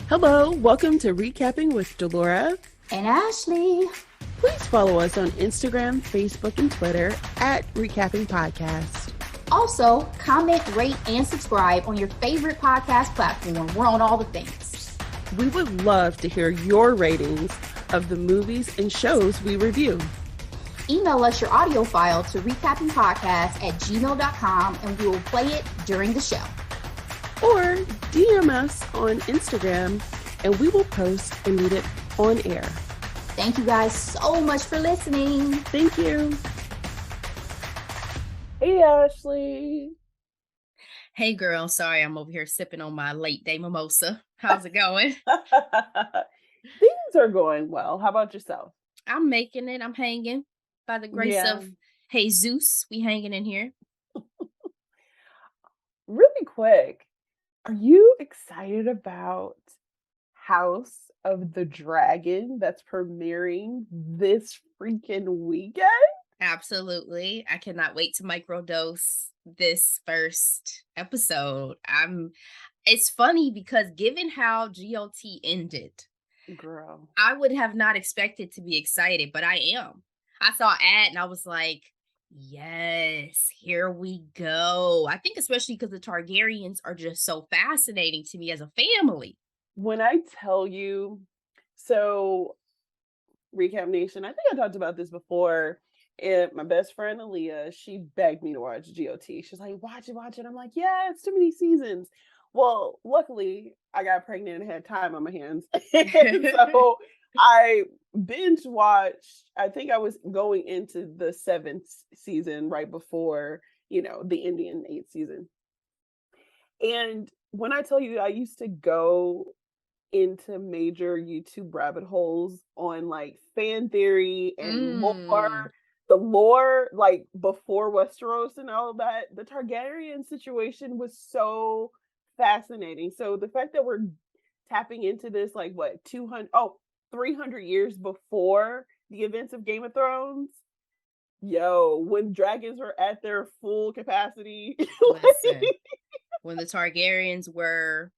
Hello, welcome to Recapping with Delora and Ashley. Please follow us on Instagram, Facebook, and Twitter at Recapping Podcast. Also, comment, rate, and subscribe on your favorite podcast platform. We're on all the things. We would love to hear your ratings of the movies and shows we review. Email us your audio file to recappingpodcast@gmail.com and we will play it during the show. Or DM us on Instagram and we will post and read it on air. Thank you guys so much for listening. Thank you. Hey, Ashley. Hey, girl. Sorry, I'm over here sipping on my late day mimosa. How's it going? Things are going well. How about yourself? I'm making it. I'm hanging. By the grace of Jesus, we hanging in here. Really quick, are you excited about House of the Dragon that's premiering this freaking weekend? Absolutely. I cannot wait to microdose this first episode. It's funny because given how GOT ended, girl, I would have not expected to be excited, but I am. I saw an ad and I was like, yes, here we go. I think especially because the Targaryens are just so fascinating to me as a family. When I tell you, so Recap Nation, I think I talked about this before. And my best friend Aaliyah, she begged me to watch GOT. She's like, watch it. I'm like, yeah, it's too many seasons. Well, luckily, I got pregnant and had time on my hands. So I binge watched, I think I was going into the 7th season right before, the Indian 8th season. And when I tell you, I used to go into major YouTube rabbit holes on like fan theory and lore, the lore, like before Westeros and all of that. The Targaryen situation was so fascinating. So the fact that we're tapping into this, like what, 300 years before the events of Game of Thrones. When dragons were at their full capacity. Listen, when the Targaryens were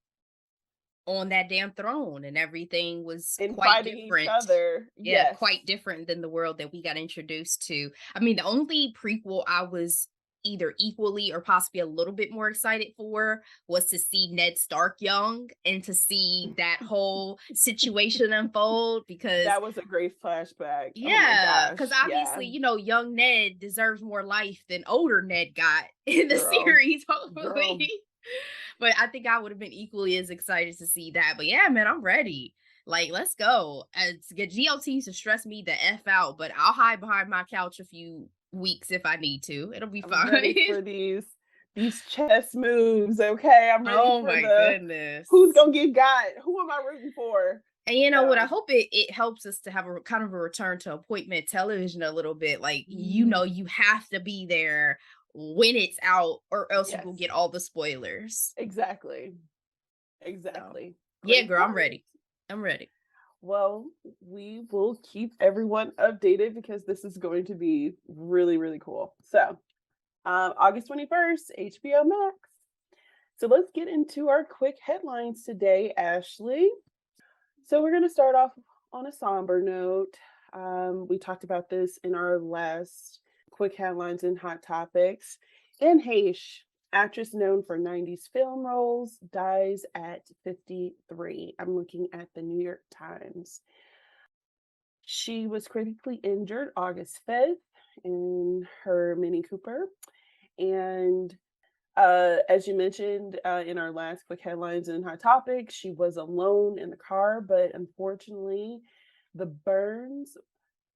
on that damn throne and everything was quite different. Each other. Yeah, quite different than the world that we got introduced to. I mean, the only prequel I was either equally or possibly a little bit more excited for was to see Ned Stark young and to see that whole situation unfold, because that was a great flashback. Yeah, because obviously, young Ned deserves more life than older Ned got in the series, hopefully. But I think I would have been equally as excited to see that. But yeah, man, I'm ready. Like, let's go. GLT to stress me the F out, but I'll hide behind my couch a few weeks if I need to. It'll be fine. Ready for these chess moves, okay? I'm ready for my goodness. Who's gonna get got? Who am I rooting for? And what I hope it helps us to have a kind of a return to appointment television a little bit. Like, you have to be there when it's out or else you will get all the spoilers. Exactly. So, yeah, girl, I'm ready. Well, we will keep everyone updated because this is going to be really, really cool. So, August 21st, HBO Max. So let's get into our quick headlines today, Ashley. So we're going to start off on a somber note. We talked about this in our last quick headlines and hot topics. Anne Heche, actress known for 90s film roles, dies at 53. I'm looking at the New York Times. She was critically injured August 5th in her Mini Cooper. And as you mentioned in our last quick headlines and hot topics, she was alone in the car, but unfortunately, the burns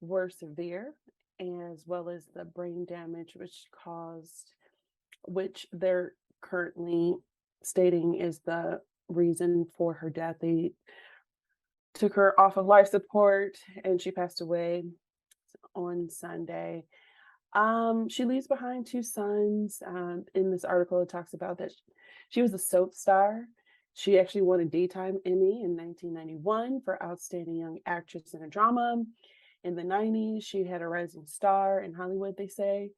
were severe, as well as the brain damage, which they're currently stating is the reason for her death. They took her off of life support and she passed away on Sunday. She leaves behind 2 sons. In this article, it talks about that she was a soap star. She actually won a Daytime Emmy in 1991 for Outstanding Young Actress in a Drama. In the 90s, she had a rising star in Hollywood, they say.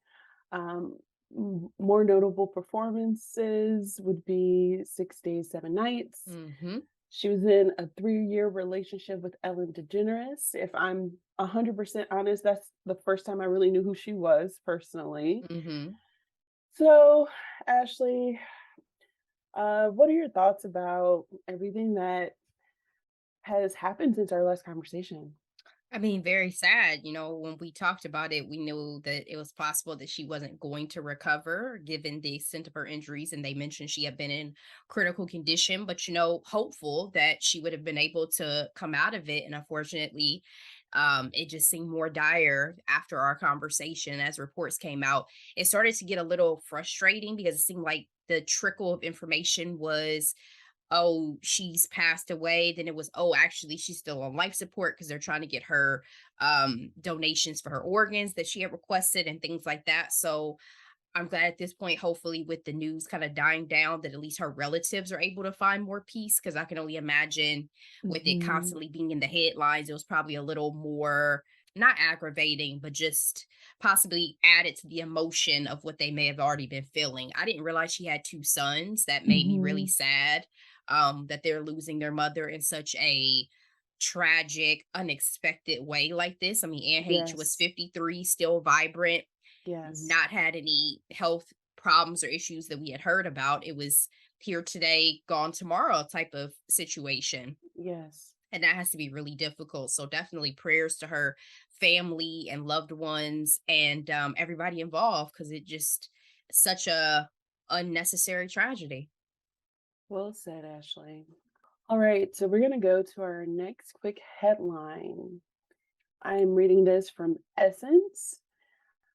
More notable performances would be 6 Days, 7 Nights. Mm-hmm. She was in a 3-year relationship with Ellen DeGeneres. If I'm 100% honest, that's the first time I really knew who she was personally. Hmm. So, Ashley, what are your thoughts about everything that has happened since our last conversation? I mean, very sad. When we talked about it, we knew that it was possible that she wasn't going to recover given the extent of her injuries. And they mentioned she had been in critical condition, but, hopeful that she would have been able to come out of it. And unfortunately, it just seemed more dire after our conversation as reports came out. It started to get a little frustrating because it seemed like the trickle of information was, oh, she's passed away. Then it was, oh, actually, she's still on life support because they're trying to get her donations for her organs that she had requested and things like that. So I'm glad at this point, hopefully, with the news kind of dying down, that at least her relatives are able to find more peace. Because I can only imagine with it Mhm. constantly being in the headlines, it was probably a little more not aggravating, but just possibly added to the emotion of what they may have already been feeling. I didn't realize she had two sons. That made me really Mhm. sad, that they're losing their mother in such a tragic, unexpected way like this. I mean, Anne Heche was Yes. 53, still vibrant, Yes. not had any health problems or issues that we had heard about. It was here today, gone tomorrow type of situation. Yes. And that has to be really difficult. So definitely prayers to her family and loved ones and everybody involved because it just such a unnecessary tragedy. Well said, Ashley. All right, so we're going to go to our next quick headline. I am reading this from Essence.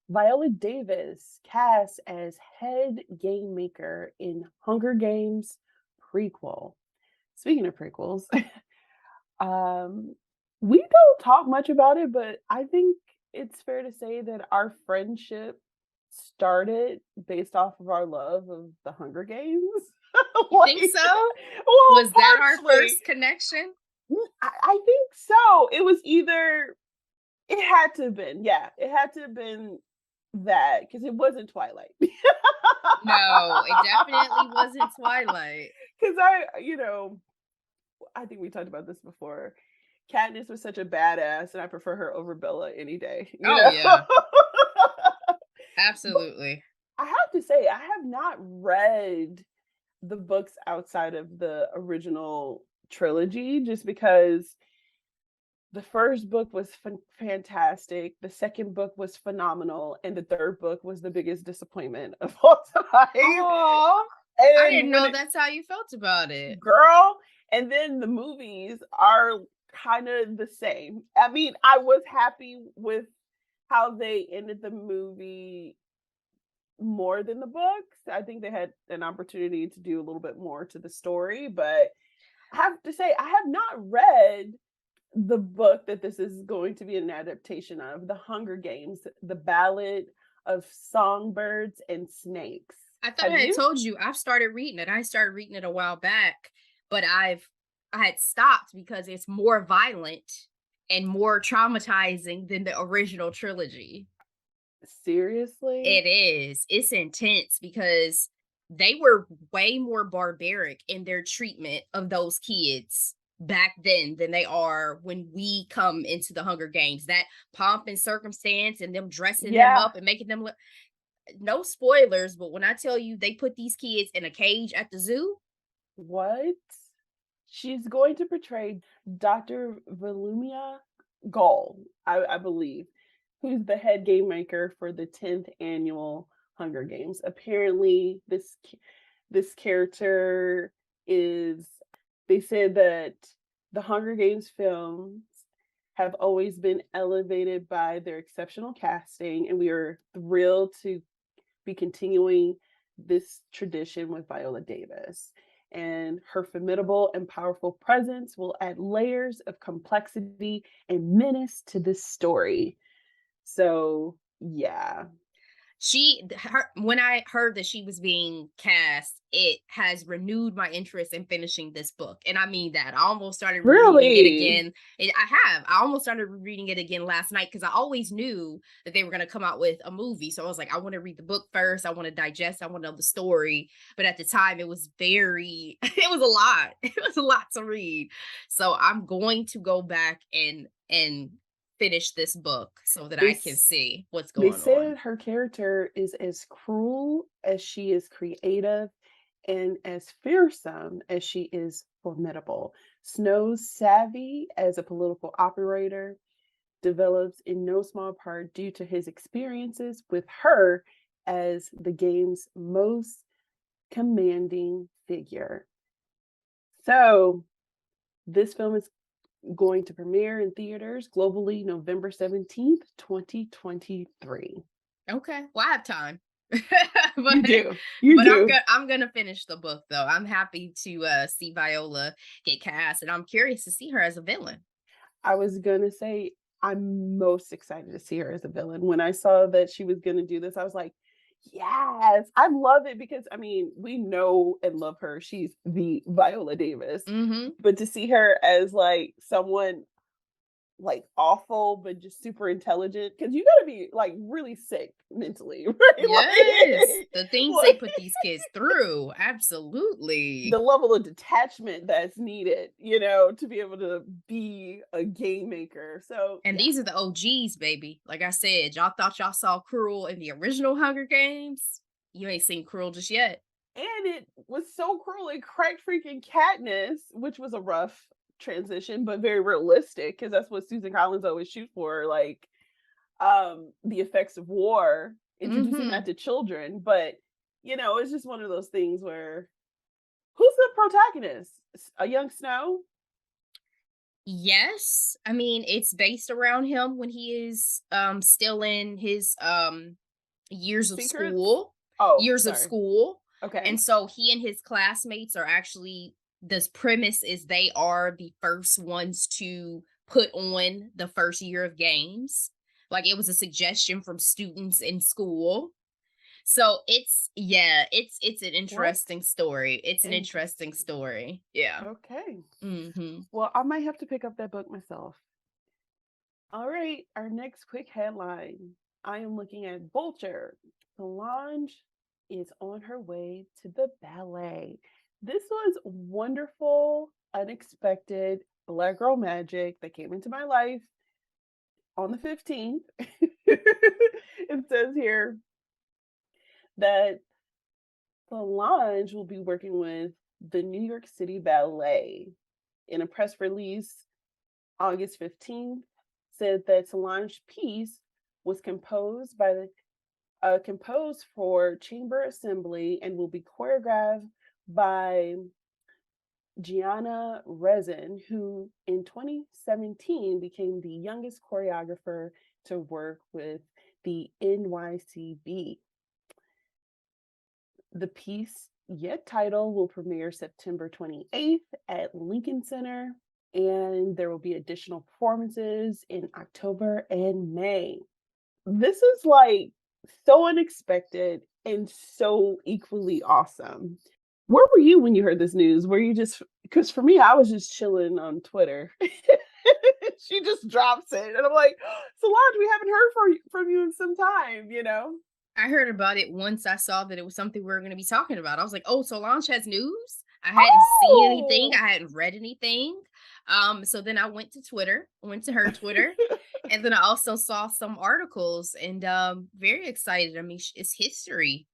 Viola Davis cast as head game maker in Hunger Games prequel. Speaking of prequels, um, we don't talk much about it, but I think it's fair to say that our friendship started based off of our love of the Hunger Games. You think Like, so? well, Was that our partially. first connection? I think so. It was either it had to have been, yeah, it had to have been that because it wasn't Twilight. No, it definitely wasn't Twilight. Because I think we talked about this before. Katniss was such a badass, and I prefer her over Bella any day. Oh yeah, But absolutely. I have to say, I have not read the books outside of the original trilogy, just because the first book was fantastic, the second book was phenomenal, and the third book was the biggest disappointment of all time. Oh, I didn't And when know it that's how you felt about it. girl, and then the movies are kind of the same. I mean, I was happy with how they ended the movie more than the books. I think they had an opportunity to do a little bit more to the story, but I have to say I have not read the book that this is going to be an adaptation of, The Hunger Games, The Ballad of Songbirds and Snakes. I thought Have I had you? told you I started reading it. I started reading it a while back, but I had stopped because it's more violent and more traumatizing than the original trilogy. Seriously? It is. It's intense because they were way more barbaric in their treatment of those kids back then than they are when we come into the Hunger Games. That pomp and circumstance and them dressing them Yeah. up and making them look, no spoilers, but when I tell you they put these kids in a cage at the zoo, What? She's going to portray Dr. Volumia Gall, I believe, who's the head game maker for the 10th annual Hunger Games. Apparently, this character is. They said that the Hunger Games films have always been elevated by their exceptional casting, and we are thrilled to be continuing this tradition with Viola Davis. And her formidable and powerful presence will add layers of complexity and menace to this story. So, yeah. when I heard that she was being cast, it has renewed my interest in finishing this book. And I mean that. I almost started reading it again. I almost started reading it again last night because I always knew that they were going to come out with a movie. So I was like, I want to read the book first. I want to digest. I want to know the story. But at the time, it was it was a lot. It was a lot to read. So I'm going to go back and finish this book so that I can see what's going on. They said her character is as cruel as she is creative and as fearsome as she is formidable. Snow's savvy as a political operator develops in no small part due to his experiences with her as the game's most commanding figure. So this film is going to premiere in theaters globally November 17th, 2023. Okay. Well, I have time. You do. I'm gonna finish the book though. I'm happy to see Viola get cast, and I'm curious to see her as a villain. I was gonna say I'm most excited to see her as a villain. When I saw that she was gonna do this, I was like, yes, I love it because I mean, we know and love her. She's the Viola Davis. But to see her as like someone like awful but just super intelligent, because you gotta be like really sick mentally, right? Yes, the things they put these kids through, absolutely. The level of detachment that's needed, to be able to be a game maker. So, and these are the OGs, baby. Like I said, y'all thought y'all saw Cruel in the original Hunger Games. You ain't seen Cruel just yet. And it was so cruel. It cracked freaking Katniss, which was a rough transition, but very realistic, because that's what Susan Collins always shoot for, like the effects of war, introducing that to children. But it's just one of those things where, who's the protagonist? A young Snow? Yes. I mean, it's based around him when he is still in his years of school. Of school. Okay. And so he and his classmates are actually, this premise is they are the first ones to put on the first year of games. Like, it was a suggestion from students in school. So it's an interesting story. It's an interesting story. Yeah. Okay. Well, I might have to pick up that book myself. All right. Our next quick headline. I am looking at Vulture. Solange is on her way to the ballet. This was wonderful, unexpected Black girl magic that came into my life on the 15th. It says here that Solange will be working with the New York City Ballet. In a press release, August 15th, said that Solange's piece was composed for chamber assembly and will be choreographed by Gianna Rezin, who in 2017 became the youngest choreographer to work with the NYCB. The piece, yet title, will premiere September 28th at Lincoln Center, and there will be additional performances in October and May. This is like so unexpected and so equally awesome. Where were you when you heard this news? Were you just, because for me, I was just chilling on Twitter. She just drops it. And I'm like, Solange, we haven't heard from you in some time, I heard about it once I saw that it was something we were going to be talking about. I was like, oh, Solange has news? I hadn't seen anything. I hadn't read anything. So then I went to her Twitter, and then I also saw some articles, and very excited. I mean, it's history.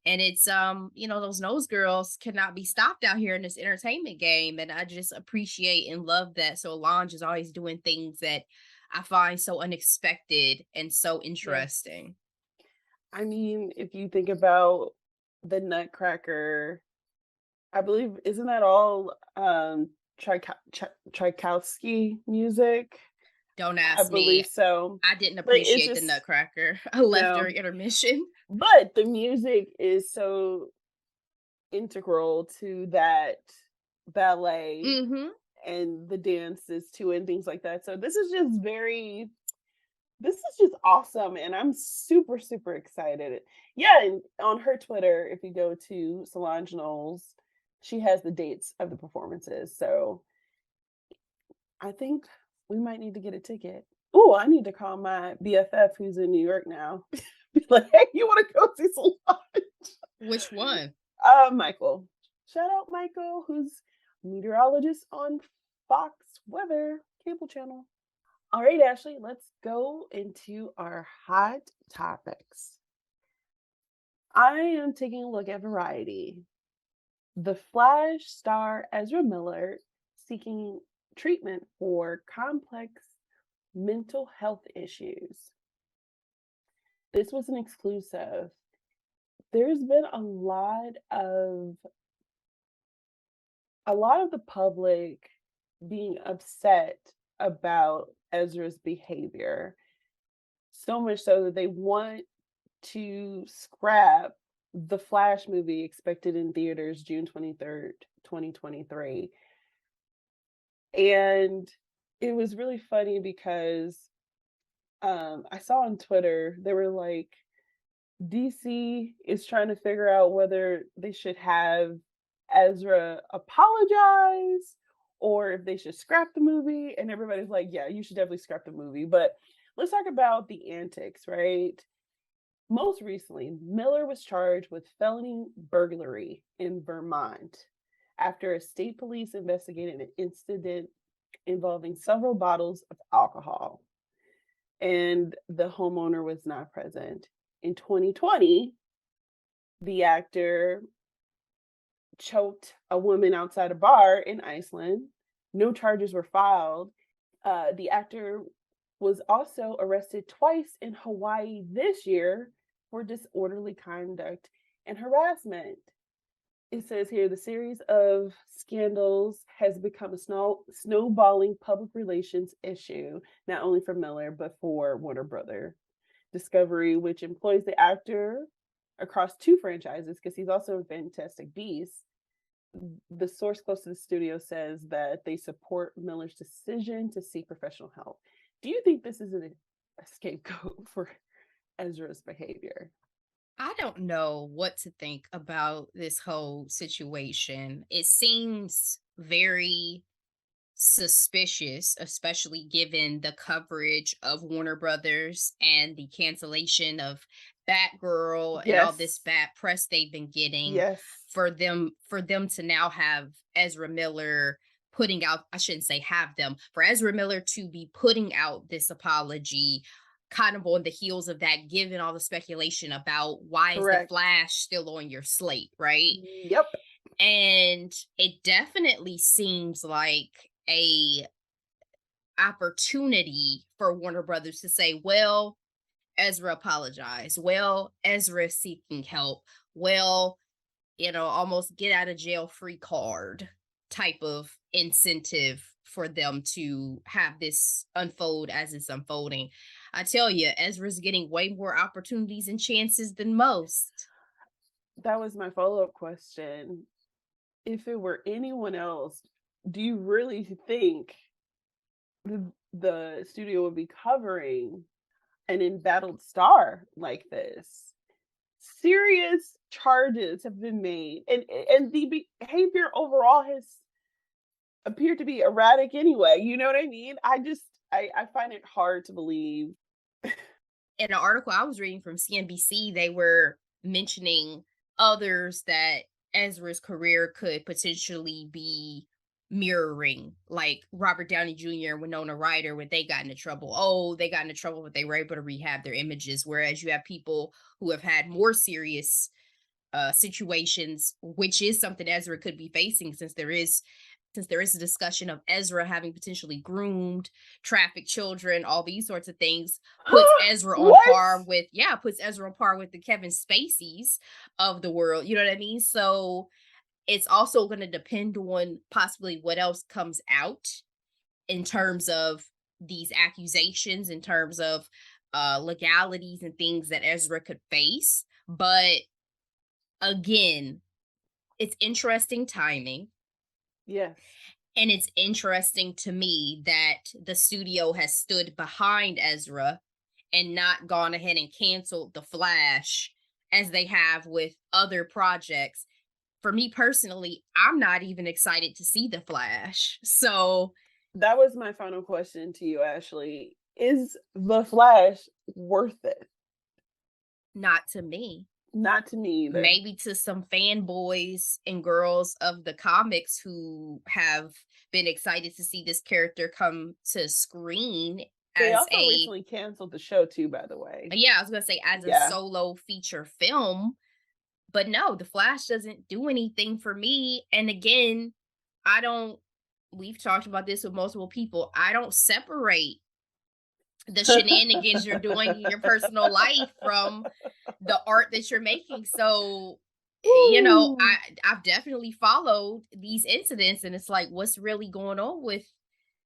And it's, those nose girls cannot be stopped out here in this entertainment game. And I just appreciate and love that Solange is always doing things that I find so unexpected and so interesting. Yes. I mean, if you think about the Nutcracker, I believe, isn't that all Tchaikovsky music? Don't ask me. I believe so. I didn't appreciate the Nutcracker. I left during intermission. But the music is so integral to that ballet and the dances too and things like that. So this is just very, this is just awesome, and I'm super, super excited. Yeah, and on her Twitter, if you go to Solange Knowles, she has the dates of the performances. So I think we might need to get a ticket. Oh, I need to call my BFF who's in New York now. Be like, hey, you want to go see Solange? Which one? Michael. Shout out Michael, who's meteorologist on Fox Weather cable channel. All right, Ashley, let's go into our hot topics. I am taking a look at Variety. The Flash star Ezra Miller seeking treatment for complex mental health issues. This was an exclusive. There's been a lot of the public being upset about Ezra's behavior. So much so that they want to scrap the Flash movie expected in theaters June 23rd, 2023. And it was really funny because I saw on Twitter, they were like, DC is trying to figure out whether they should have Ezra apologize or if they should scrap the movie. And everybody's like, yeah, you should definitely scrap the movie. But let's talk about the antics, right? Most recently, Miller was charged with felony burglary in Vermont after a state police investigated an incident involving several bottles of alcohol. And the homeowner was not present. In 2020, the actor choked a woman outside a bar in Iceland. No charges were filed. The actor was also arrested twice in Hawaii this year for disorderly conduct and harassment. It says here the series of scandals has become a snowballing public relations issue, not only for Miller, but for Warner Brother Discovery, which employs the actor across two franchises because he's also in Fantastic Beasts. The source close to the studio says that they support Miller's decision to seek professional help. Do you think this is a scapegoat for Ezra's behavior? I don't know what to think about this whole situation. It seems very suspicious, especially given the coverage of Warner Brothers and the cancellation of Batgirl and all this bad press they've been getting. Yes. For them to now have Ezra Miller putting out, I shouldn't say have them, for Ezra Miller to be putting out this apology kind of on the heels of that, given all the speculation about why is the Flash still on your slate, right? Yep. And it definitely seems like a opportunity for Warner Brothers to say, well, Ezra apologized. Well, Ezra seeking help. Well, almost get out of jail free card type of incentive for them to have this unfold as it's unfolding. I tell you, Ezra's getting way more opportunities and chances than most. That was my follow-up question. If it were anyone else, do you really think the studio would be covering an embattled star like this? Serious charges have been made, and the behavior overall has appeared to be erratic anyway. You know what I mean? I find it hard to believe. In an article I was reading from CNBC, they were mentioning others that Ezra's career could potentially be mirroring, like Robert Downey Jr. and Winona Ryder, when they got into trouble. Oh, they got into trouble, but they were able to rehab their images. Whereas you have people who have had more serious situations, which is something Ezra could be facing, since there is a discussion of Ezra having potentially groomed, trafficked children, all these sorts of things, puts Ezra on par with the Kevin Spaceys of the world. You know what I mean? So it's also going to depend on possibly what else comes out in terms of these accusations, in terms of legalities and things that Ezra could face. But again, it's interesting timing. Yes. And it's interesting to me that the studio has stood behind Ezra and not gone ahead and canceled The Flash as they have with other projects. For me personally, I'm not even excited to see The Flash. So that was my final question to you, Ashley. Is The Flash worth it? not to me. Not to me either. Maybe to some fanboys and girls of the comics who have been excited to see this character come to screen. They also recently canceled the show too, by the way. Yeah, I was gonna say as a solo feature film. But no, The Flash doesn't do anything for me. And again, we've talked about this with multiple people. I don't separate the shenanigans you're doing in your personal life from the art that you're making. So, I've definitely followed these incidents, and it's like, what's really going on with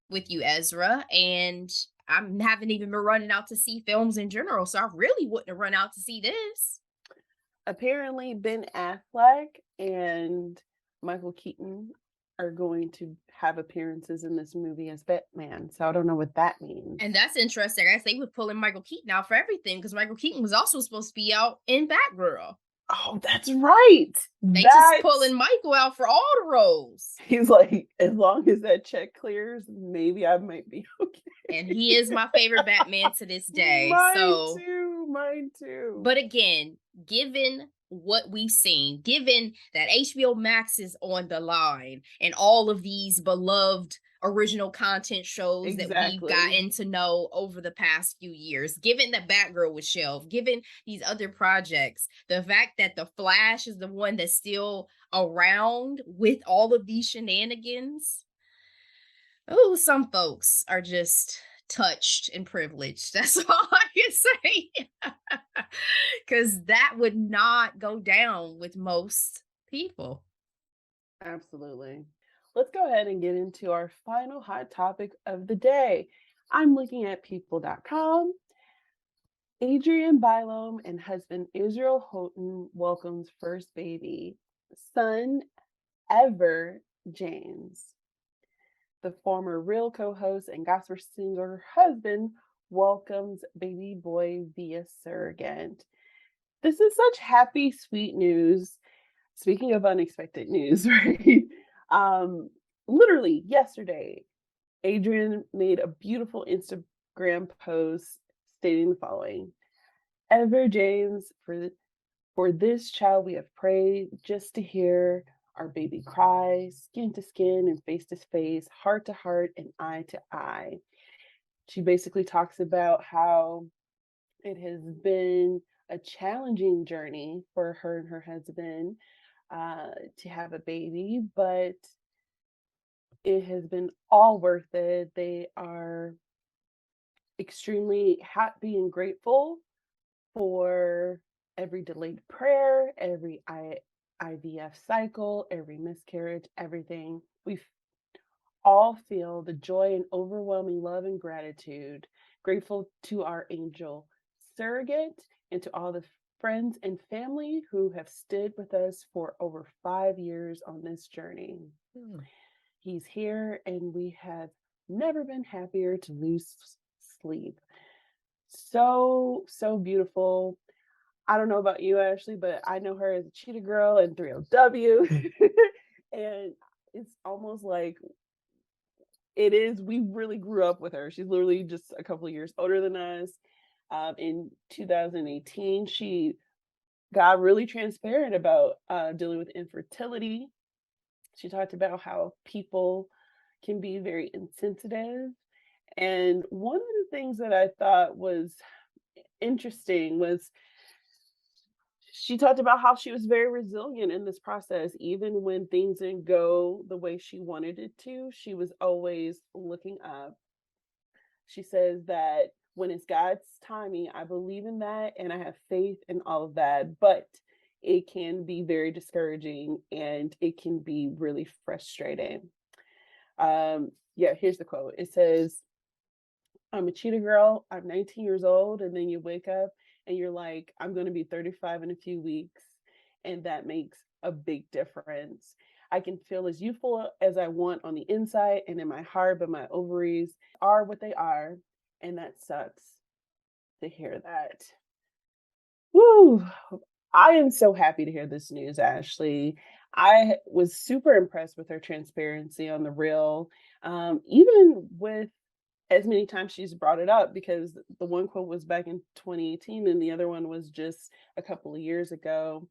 you, Ezra? And I haven't even been running out to see films in general, so I really wouldn't have run out to see this. Apparently, Ben Affleck and Michael Keaton are going to have appearances in this movie as Batman. So I don't know what that means. And that's interesting. I guess they were pulling Michael Keaton out for everything because Michael Keaton was also supposed to be out in Batgirl. Oh, that's right. Just pulling Michael out for all the roles. He's like, as long as that check clears, maybe I might be okay. And he is my favorite Batman to this day. Mine too. But again, given what we've seen, given that HBO Max is on the line and all of these beloved original content shows that we've gotten to know over the past few years, given that Batgirl was shelved, given these other projects, the fact that The Flash is the one that's still around with all of these shenanigans, some folks are just touched and privileged. That's all I can say. Because that would not go down with most people. Absolutely. Let's go ahead and get into our final hot topic of the day. I'm looking at people.com. Adrienne Bailon and husband Israel Houghton welcomes first baby, son Ever James. The former Real co-host and gospel singer husband welcomes baby boy via surrogate. This is such happy, sweet news. Speaking of unexpected news, right? Literally yesterday, Adrienne made a beautiful Instagram post stating the following: Ever James, for this child we have prayed, just to hear our baby cry, skin to skin and face to face, heart to heart and eye to eye. She basically talks about how it has been a challenging journey for her and her husband to have a baby, but it has been all worth it. They are extremely happy and grateful for every delayed prayer, every IVF cycle, every miscarriage, everything. We all feel the joy and overwhelming love and gratitude. Grateful to our angel surrogate and to all the friends and family who have stood with us for over 5 years on this journey. He's here, and we have never been happier to lose sleep. So beautiful. I don't know about you, Ashley, but I know her as a Cheetah Girl and 3LW. And it's almost like it is, we really grew up with her. She's literally just a couple of years older than us. In 2018, she got really transparent about dealing with infertility. She talked about how people can be very insensitive. And one of the things that I thought was interesting was she talked about how she was very resilient in this process. Even when things didn't go the way she wanted it to, she was always looking up. She says that when it's God's timing, I believe in that and I have faith in all of that, but it can be very discouraging and it can be really frustrating. Here's the quote. It says, I'm a Cheetah Girl. I'm 19 years old. And then you wake up and you're like, I'm going to be 35 in a few weeks. And that makes a big difference. I can feel as youthful as I want on the inside and in my heart, but my ovaries are what they are. And that sucks. to hear that. Woo! I am so happy to hear this news, Ashley. I was super impressed with her transparency on the reel, even with as many times she's brought it up, because the one quote was back in 2018 and the other one was just a couple of years ago.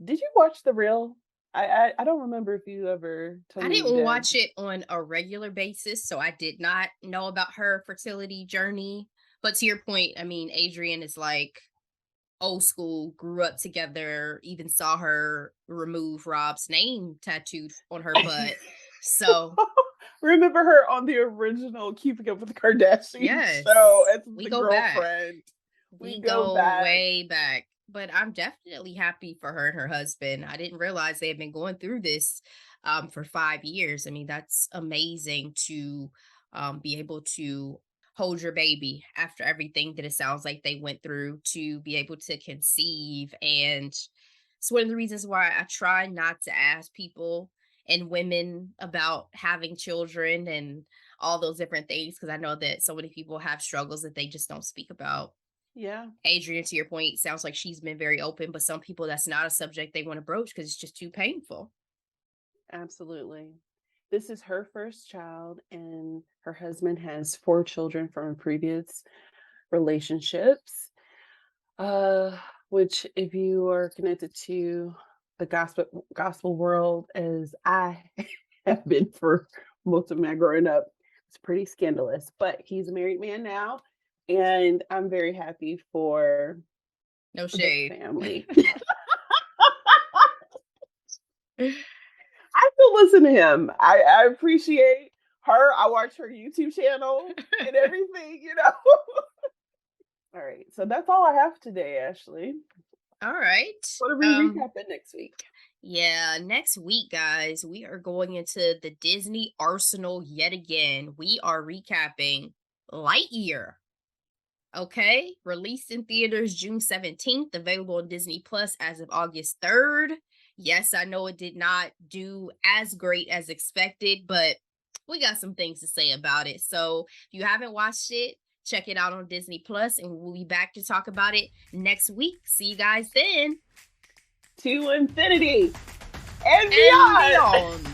Did you watch the reel? I don't remember if you ever told I me you didn't did. watch it on a regular basis, so I did not know about her fertility journey. But to your point, I mean, Adrienne is like old school, grew up together, even saw her remove Rob's name tattooed on her butt. So remember her on the original Keeping Up with the Kardashians yes, show as we the go girlfriend. back. We go way back. But I'm definitely happy for her and her husband. I didn't realize they had been going through this for 5 years. I mean, that's amazing to be able to hold your baby after everything that it sounds like they went through, to be able to conceive. And it's one of the reasons why I try not to ask people and women about having children and all those different things, because I know that so many people have struggles that they just don't speak about. Yeah. Adrienne, to your point, sounds like she's been very open, but some people, that's not a subject they want to broach because it's just too painful. Absolutely. This is her first child, and her husband has 4 children from previous relationships. Which, if you are connected to the gospel world, as I have been for most of my growing up, it's pretty scandalous. But he's a married man now, and I'm very happy for no shade the family. I still listen to him. I appreciate her. I watch her YouTube channel and everything, you know. All right. So that's all I have today, Ashley. All right. What are we recapping next week? Yeah, next week, guys, we are going into the Disney arsenal yet again. We are recapping Lightyear. Okay, released in theaters June 17th, available on Disney Plus as of August 3rd. Yes, I know it did not do as great as expected, but we got some things to say about it. So if you haven't watched it, check it out on Disney Plus, and we'll be back to talk about it next week. See you guys then. To infinity and beyond.